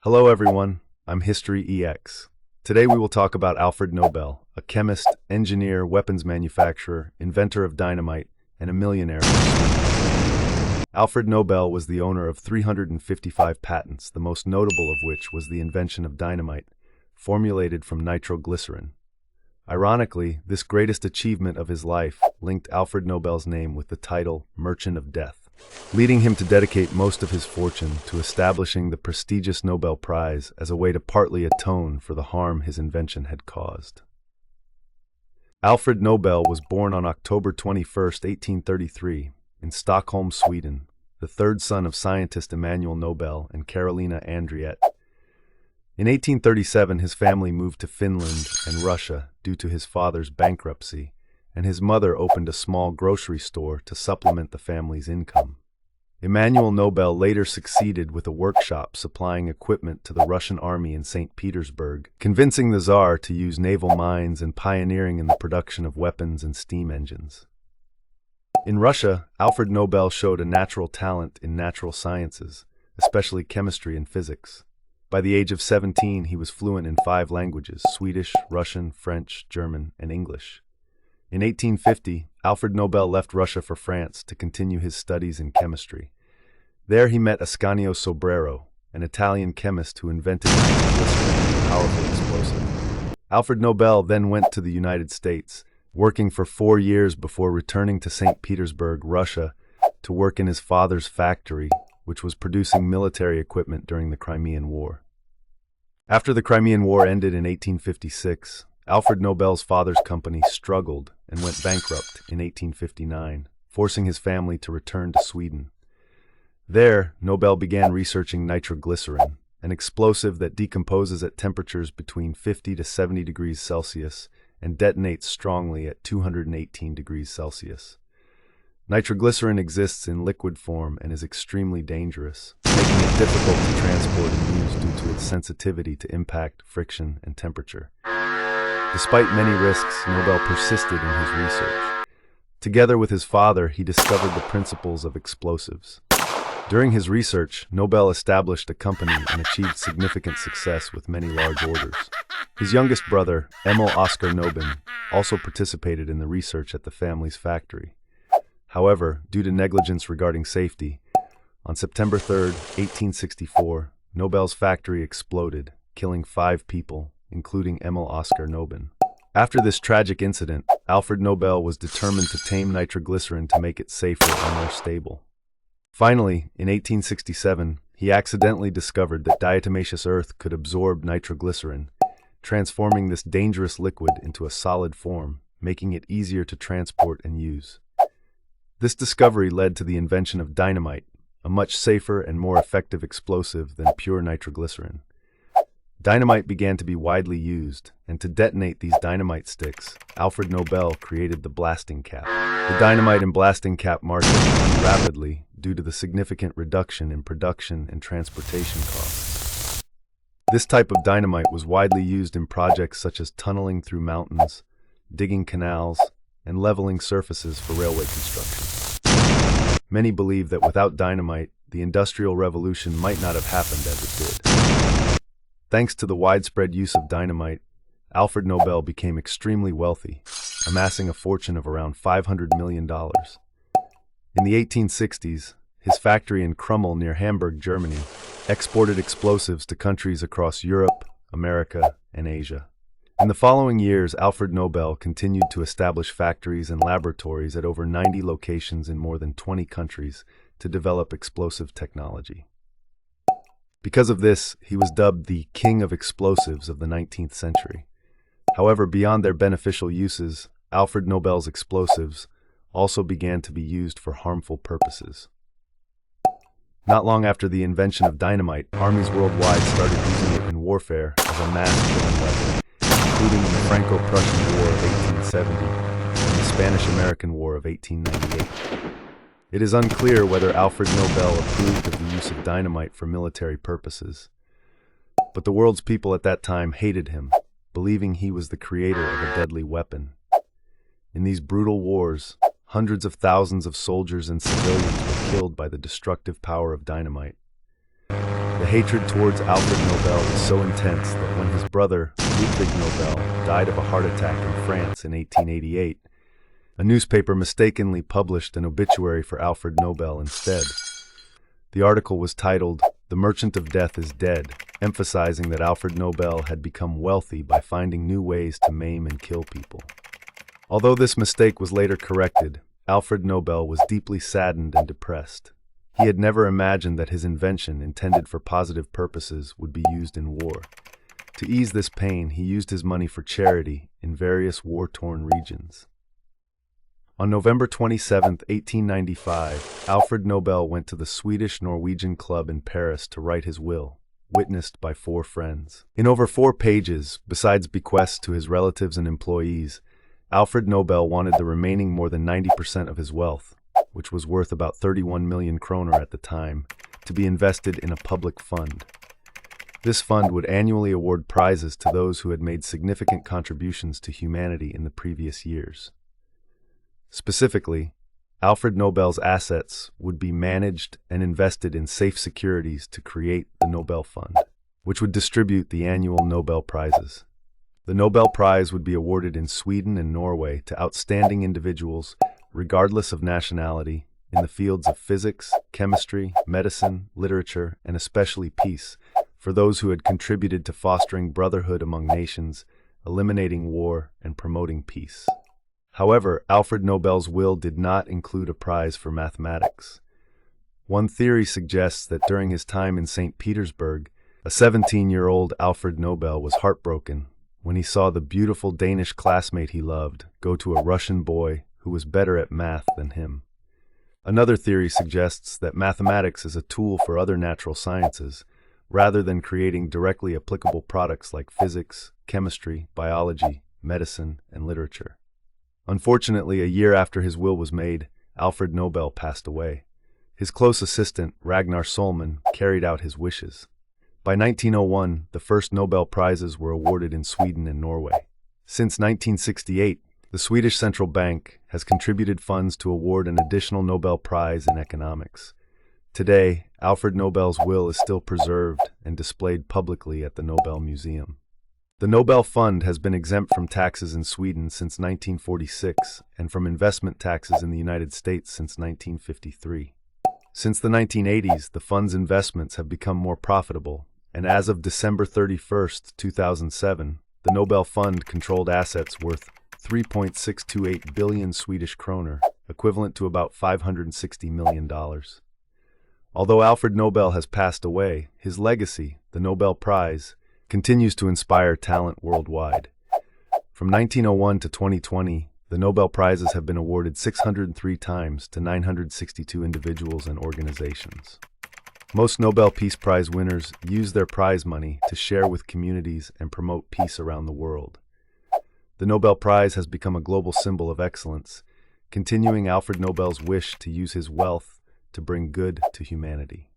Hello everyone, I'm History EX. Today we will talk about Alfred Nobel, a chemist, engineer, weapons manufacturer, inventor of dynamite, and a millionaire. Alfred Nobel was the owner of 355 patents, the most notable of which was the invention of dynamite, formulated from nitroglycerin. Ironically, this greatest achievement of his life linked Alfred Nobel's name with the title Merchant of Death, leading him to dedicate most of his fortune to establishing the prestigious Nobel Prize as a way to partly atone for the harm his invention had caused. Alfred Nobel was born on October 21, 1833, in Stockholm, Sweden, the third son of scientist Emanuel Nobel and Carolina Andriette. In 1837, his family moved to Finland and Russia due to his father's bankruptcy, and his mother opened a small grocery store to supplement the family's income. Emanuel Nobel later succeeded with a workshop supplying equipment to the Russian army in St. Petersburg, convincing the Tsar to use naval mines and pioneering in the production of weapons and steam engines. In Russia, Alfred Nobel showed a natural talent in natural sciences, especially chemistry and physics. By the age of 17, he was fluent in 5 languages: Swedish, Russian, French, German, and English. In 1850, Alfred Nobel left Russia for France to continue his studies in chemistry. There he met Ascanio Sobrero, an Italian chemist who invented nitroglycerin, a powerful explosive. Alfred Nobel then went to the United States, working for 4 years before returning to St. Petersburg, Russia, to work in his father's factory, which was producing military equipment during the Crimean War. After the Crimean War ended in 1856, Alfred Nobel's father's company struggled and went bankrupt in 1859, forcing his family to return to Sweden. There, Nobel began researching nitroglycerin, an explosive that decomposes at temperatures between 50 to 70 degrees Celsius and detonates strongly at 218 degrees Celsius. Nitroglycerin exists in liquid form and is extremely dangerous, making it difficult to transport and use due to its sensitivity to impact, friction, and temperature. Despite many risks, Nobel persisted in his research. Together with his father, he discovered the principles of explosives. During his research, Nobel established a company and achieved significant success with many large orders. His youngest brother, Emil Oskar Nobel, also participated in the research at the family's factory. However, due to negligence regarding safety, on September 3, 1864, Nobel's factory exploded, killing 5 people, including Emil Oskar Nobel. After this tragic incident, Alfred Nobel was determined to tame nitroglycerin to make it safer and more stable. Finally, in 1867, he accidentally discovered that diatomaceous earth could absorb nitroglycerin, transforming this dangerous liquid into a solid form, making it easier to transport and use. This discovery led to the invention of dynamite, a much safer and more effective explosive than pure nitroglycerin. Dynamite began to be widely used, and to detonate these dynamite sticks, Alfred Nobel created the blasting cap. The dynamite and blasting cap market grew rapidly due to the significant reduction in production and transportation costs. This type of dynamite was widely used in projects such as tunneling through mountains, digging canals, and leveling surfaces for railway construction. Many believe that without dynamite, the Industrial Revolution might not have happened as it did. Thanks to the widespread use of dynamite, Alfred Nobel became extremely wealthy, amassing a fortune of around $500 million. In the 1860s, his factory in Krummel near Hamburg, Germany, exported explosives to countries across Europe, America, and Asia. In the following years, Alfred Nobel continued to establish factories and laboratories at over 90 locations in more than 20 countries to develop explosive technology. Because of this, he was dubbed the King of Explosives of the 19th century. However, beyond their beneficial uses, Alfred Nobel's explosives also began to be used for harmful purposes. Not long after the invention of dynamite, armies worldwide started using it in warfare as a mass-killing weapon, including in the Franco-Prussian War of 1870 and the Spanish-American War of 1898. It is unclear whether Alfred Nobel approved of the use of dynamite for military purposes, but the world's people at that time hated him, believing he was the creator of a deadly weapon. In these brutal wars, hundreds of thousands of soldiers and civilians were killed by the destructive power of dynamite. The hatred towards Alfred Nobel was so intense that when his brother, Ludwig Nobel, died of a heart attack in France in 1888, a newspaper mistakenly published an obituary for Alfred Nobel instead. The article was titled, "The Merchant of Death is Dead," emphasizing that Alfred Nobel had become wealthy by finding new ways to maim and kill people. Although this mistake was later corrected, Alfred Nobel was deeply saddened and depressed. He had never imagined that his invention, intended for positive purposes, would be used in war. To ease this pain, he used his money for charity in various war-torn regions. On November 27, 1895, Alfred Nobel went to the Swedish-Norwegian Club in Paris to write his will, witnessed by 4 friends. In over 4 pages, besides bequests to his relatives and employees, Alfred Nobel wanted the remaining more than 90% of his wealth, which was worth about 31 million kroner at the time, to be invested in a public fund. This fund would annually award prizes to those who had made significant contributions to humanity in the previous years. Specifically, Alfred Nobel's assets would be managed and invested in safe securities to create the Nobel Fund, which would distribute the annual Nobel Prizes. The Nobel Prize would be awarded in Sweden and Norway to outstanding individuals, regardless of nationality, in the fields of physics, chemistry, medicine, literature, and especially peace, for those who had contributed to fostering brotherhood among nations, eliminating war, and promoting peace. However, Alfred Nobel's will did not include a prize for mathematics. One theory suggests that during his time in St. Petersburg, a 17-year-old Alfred Nobel was heartbroken when he saw the beautiful Danish classmate he loved go to a Russian boy who was better at math than him. Another theory suggests that mathematics is a tool for other natural sciences, rather than creating directly applicable products like physics, chemistry, biology, medicine, and literature. Unfortunately, a year after his will was made, Alfred Nobel passed away. His close assistant, Ragnar Solman, carried out his wishes. By 1901, the first Nobel Prizes were awarded in Sweden and Norway. Since 1968, the Swedish Central Bank has contributed funds to award an additional Nobel Prize in economics. Today, Alfred Nobel's will is still preserved and displayed publicly at the Nobel Museum. The Nobel Fund has been exempt from taxes in Sweden since 1946 and from investment taxes in the United States since 1953. Since the 1980s, the fund's investments have become more profitable, and as of December 31, 2007, the Nobel Fund controlled assets worth 3.628 billion Swedish kroner, equivalent to about $560 million. Although Alfred Nobel has passed away, his legacy, the Nobel Prize, continues to inspire talent worldwide. From 1901 to 2020, the Nobel Prizes have been awarded 603 times to 962 individuals and organizations. Most Nobel Peace Prize winners use their prize money to share with communities and promote peace around the world. The Nobel Prize has become a global symbol of excellence, continuing Alfred Nobel's wish to use his wealth to bring good to humanity.